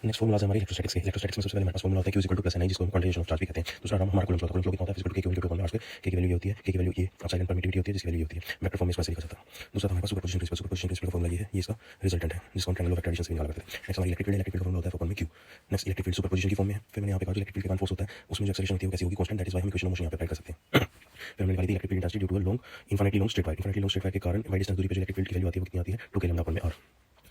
Next formula है हमारे electrostatics के। इलेक्ट्रोस्टैटिक्स में सबसे पहले हमारे पास फॉर्मूला होता है Q equal to plus n, जिसको हम क्वांटाइजेशन ऑफ चार्ज भी कहते हैं। दूसरा नाम हमारा कूलम्ब लॉ होता है। कूलम्ब लॉ कितना होता है, फिजिकल K q × K की वैल्यू ये होती है, K की वैल्यू ये एप्सिलॉन परमिटिविटी होती है, जिसकी वैल्यू ये होती है। वेक्टर फॉर्म में इसको ऐसे लिखा जाता है। दूसरा हमारे पास सुपरपोजिशन प्रिंसिपल का फॉर्मूला ये है, ये इसका रिजल्टेंट है, जिसको हम ट्रायंगल ऑफ वेक्टर एडिशन से निकाला करते हैं। नेक्स्ट हमारी इलेक्ट्रिक फील्ड का फॉर्मूला होता है फॉर्म में Q। Next electric field superposition की फॉर्म में है। फिर मैंने यहाँ पे कहा जो इलेक्ट्रिक फील्ड के कारण फोर्स होता है उसमें जो एक्सेलरेशन होती है वो कैसी होगी, कांस्टेंट, दैट इज व्हाई हम इक्वेशन ऑफ मोशन यहाँ पे अप्लाई कर सकते हैं। फिर हमने निकाली थी electric field intensity due to a long infinitely long straight wire. Infinitely long straight wire के कारण वाई डिस्टेंस दूरी पे जो इलेक्ट्रिक फील्ड की वैल्यू आती है वो कितनी आती है, 2 k लैम्डा अपॉन में r।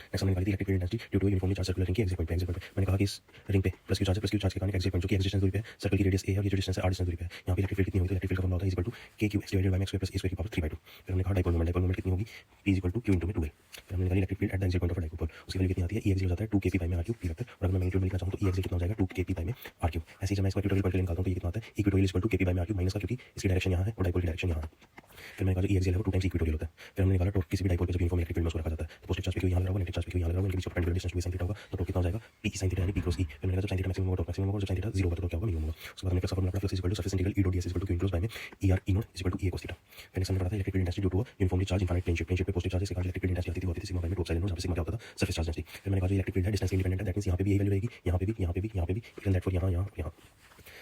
नेक्स्ट हमने निकाली थी electric field intensity due to uniformly charge circular ring की एक्सिस पॉइंट पे। एक्सिस पॉइंट पे मैंने कहा कि इस रिंग पे प्लस क्यू चार्ज के कारण एक्सिस पॉइंट जो कि एक्स डिस्टेंस दूरी पे है, सर्कल की रेडियस a है और ये जो डिस्टेंस है r डिस्टेंस दूरी पे है। यहाँ पे इलेक्ट्रिक फील्ड कितनी होगी, तो इलेक्ट्रिक फील्ड का फॉर्मूला होता है equal to k q divided by x square plus a square की पावर 3/2। फिर हमने कहा डाइपोल मोमेंट कितनी होगी, p equal to q into में 2l। फिर हमने निकाली electric field at the axis point of dipole, उसकी वैल्यू कितनी आती है, e एक्सिस हो जाता है 2kp बाय में r क्यूब p वेक्टर। और अगर मैं मैग्नीट्यूड में लिखना चाहूं तो e एक्सिस कितना हो जाएगा 2kp बाय में r क्यूब। ऐसे ही जब मैं इसको इक्वेटोरियल पॉइंट के लिए निकालता हूं तो ये कितना आता है, equatorial equal to kp by में r क्यूब माइनस का, क्योंकि इसकी डायरेक्शन यहाँ है और डाइपोल की डायरेक्शन यहाँ है। फिर मैंने कहा जो e एक्सिस है वो 2 टाइम्स इक्वेटोरियल होता है। फिर हमने निकाला टॉर्क किसी भी डाइपोल पे जब यूनिफॉर्म इलेक्ट्रिक फील्ड में उसको रखा जाता है तो पॉजिटिव चार्ज पे क्यों यहाँ लगा होगा, नेगेटिव चार्ज पे क्यों यहाँ लगा होगा, इनके बीच परपेंडिकुलर डिस्टेंस 2 sin थीटा होगा तो टॉर्क कितना हो जाएगा p sin थीटा यानी p क्रॉस e। फिर मैंने कहा जब sin थीटा मैक्सिमम होगा टॉर्क मैक्सिमम होगा, जब sin थीटा 0 होगा तो टॉर्क क्या होगा, मिनिमम होगा। उसके बाद हमने फिर formula flux equal to surface integral e dot ds equal to q into by में er e naught equal to e cos theta. फिर नेक्स्ट हमने पढ़ा था electric field intensity due to uniformly charge infinite plane shape पे positive charges के कारण electric field intensity आती थी वो आती थी सिग्मा बाय में 2 एप्सिलॉन नॉट, जहाँ पे सिग्मा क्या होता था, सरफेस चार्ज डेंसिटी। फिर मैंने कहा जो इलेक्ट्रिक फील्ड है डिस्टेंस इंडिपेंडेंट है, दैट मींस यहाँ पे भी यही वैल्यू रहेगी, यहाँ पे भी, यहाँ पे भी, यहाँ पे भी, इवन दैट फॉर यहाँ यहाँ यहाँ।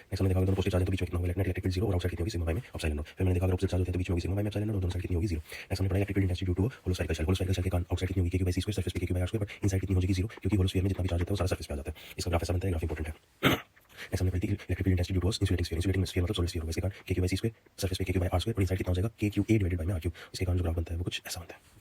नेक्स्ट हमने देखा दोनों पॉजिटिव चार्ज है तो बीच में कितना होगा, नेट इलेक्ट्रिक फील्ड 0 और आउटसाइड कितनी होगी, सिग्मा बाय में एप्सिलॉन नॉट। फिर मैंने देखा अगर ऑपोजिट चार्ज होते हैं तो बीच में होगी सिग्मा बाय में एप्सिलॉन नॉट और दोनों साइड कितनी होगी 0। नेक्स्ट हमने पढ़ा electric field intensity due to hollow spherical shell के कारण आउटसाइड कितनी होगी, k q by c square, surface पे k q by r square, but inside कितनी हो जाएगी 0, क्योंकि होलोस्फीयर में जितना भी चार्ज होता है वो सारा सरफेस पे आ जाता है। इसका ग्राफ ऐसा बनता है, ग्राफ इंपॉर्टेंट है। नेक्स्ट हमने पढ़ी थी electric field intensity due to insulating sphere. Insulating sphere मतलब सॉलिड स्फीयर होगा, इसके कारण k q by c square, surface पे k q by r square और इनसाइड कितना हो जाएगा k q a divided by में r क्यूब। इसके कारण जो ग्राफ बनता है वो कुछ ऐसा बनता है।